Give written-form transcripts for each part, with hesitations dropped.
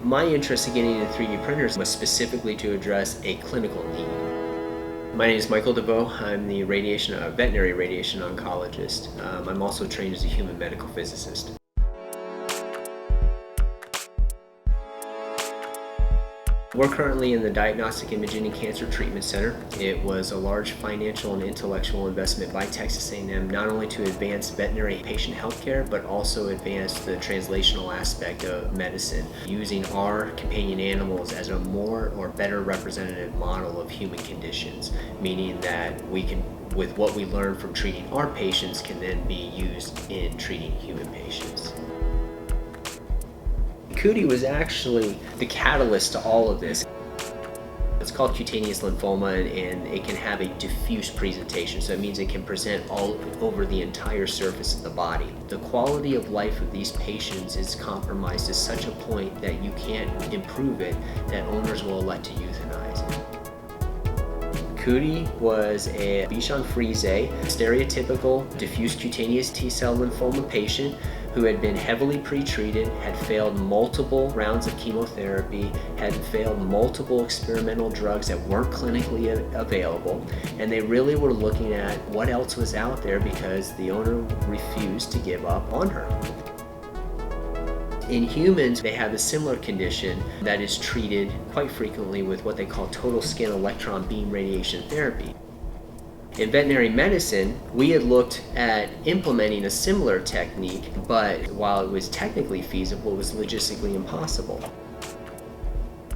My interest in getting into 3D printers was specifically to address a clinical need. My name is Michael DeVoe. I'm the veterinary radiation oncologist. I'm also trained as a human medical physicist. We're currently in the Diagnostic Imaging and Cancer Treatment Center. It was a large financial and intellectual investment by Texas A&M, not only to advance veterinary patient healthcare, but also advance the translational aspect of medicine, using our companion animals as a more or better representative model of human conditions, meaning that we can, with what we learn from treating our patients, can then be used in treating human patients. Cootie was actually the catalyst to all of this. It's called cutaneous lymphoma, and it can have a diffuse presentation, so it means it can present all over the entire surface of the body. The quality of life of these patients is compromised to such a point that you can't improve it, that owners will elect to euthanize. Cootie was a Bichon Frise, stereotypical diffuse cutaneous T-cell lymphoma patient who had been heavily pretreated, had failed multiple rounds of chemotherapy, had failed multiple experimental drugs that weren't clinically available, and they really were looking at what else was out there because the owner refused to give up on her. In humans, they have a similar condition that is treated quite frequently with what they call total skin electron beam radiation therapy. In veterinary medicine, we had looked at implementing a similar technique, but while it was technically feasible, it was logistically impossible.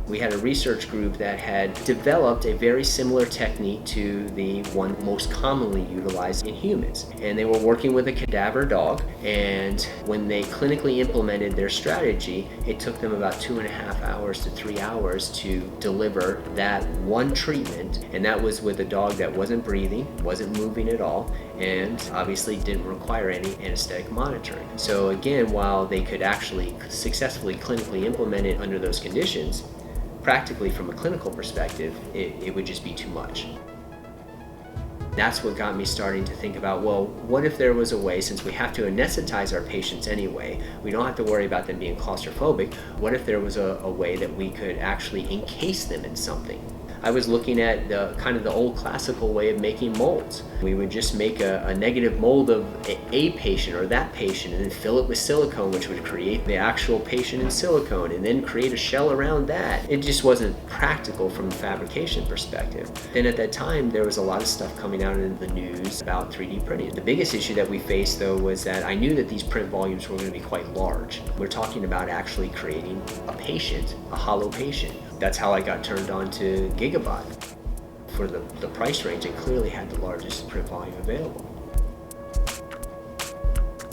We had a research group that had developed a very similar technique to the one most commonly utilized in humans. And they were working with a cadaver dog, and when they clinically implemented their strategy, it took them about 2.5 hours to 3 hours to deliver that one treatment. And that was with a dog that wasn't breathing, wasn't moving at all, and obviously didn't require any anesthetic monitoring. So again, while they could actually successfully clinically implement it under those conditions, practically from a clinical perspective, it would just be too much. That's what got me starting to think about, well, what if there was a way, since we have to anesthetize our patients anyway, we don't have to worry about them being claustrophobic, what if there was a way that we could actually encase them in something? I was looking at the old classical way of making molds. We would just make a negative mold of a patient or that patient and then fill it with silicone, which would create the actual patient in silicone, and then create a shell around that. It just wasn't practical from a fabrication perspective. Then at that time, there was a lot of stuff coming out in the news about 3D printing. The biggest issue that we faced, though, was that I knew that these print volumes were going to be quite large. We're talking about actually creating a patient, a hollow patient. That's how I got turned on to Gigabot. For the price range, it clearly had the largest print volume available.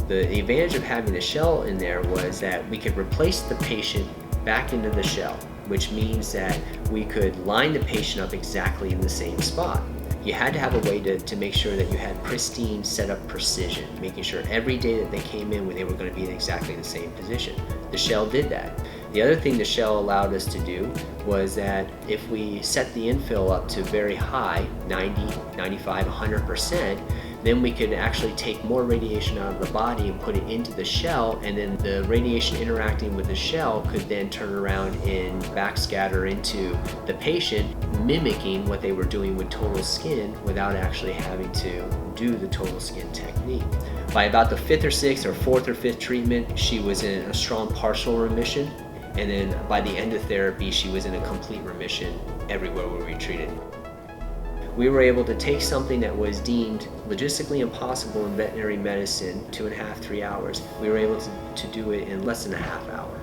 The advantage of having the shell in there was that we could replace the patient back into the shell, which means that we could line the patient up exactly in the same spot. You had to have a way to make sure that you had pristine setup precision, making sure every day that they came in, they were going to be in exactly the same position. The shell did that. The other thing the shell allowed us to do was that if we set the infill up to very high, 90, 95, 100%, then we could actually take more radiation out of the body and put it into the shell, and then the radiation interacting with the shell could then turn around and backscatter into the patient, mimicking what they were doing with total skin without actually having to do the total skin technique. By about the 5th or 6th or 4th or 5th treatment, she was in a strong partial remission, and then by the end of therapy, she was in a complete remission everywhere where we treated. We were able to take something that was deemed logistically impossible in veterinary medicine, 2.5, 3 hours. We were able to do it in less than a half hour.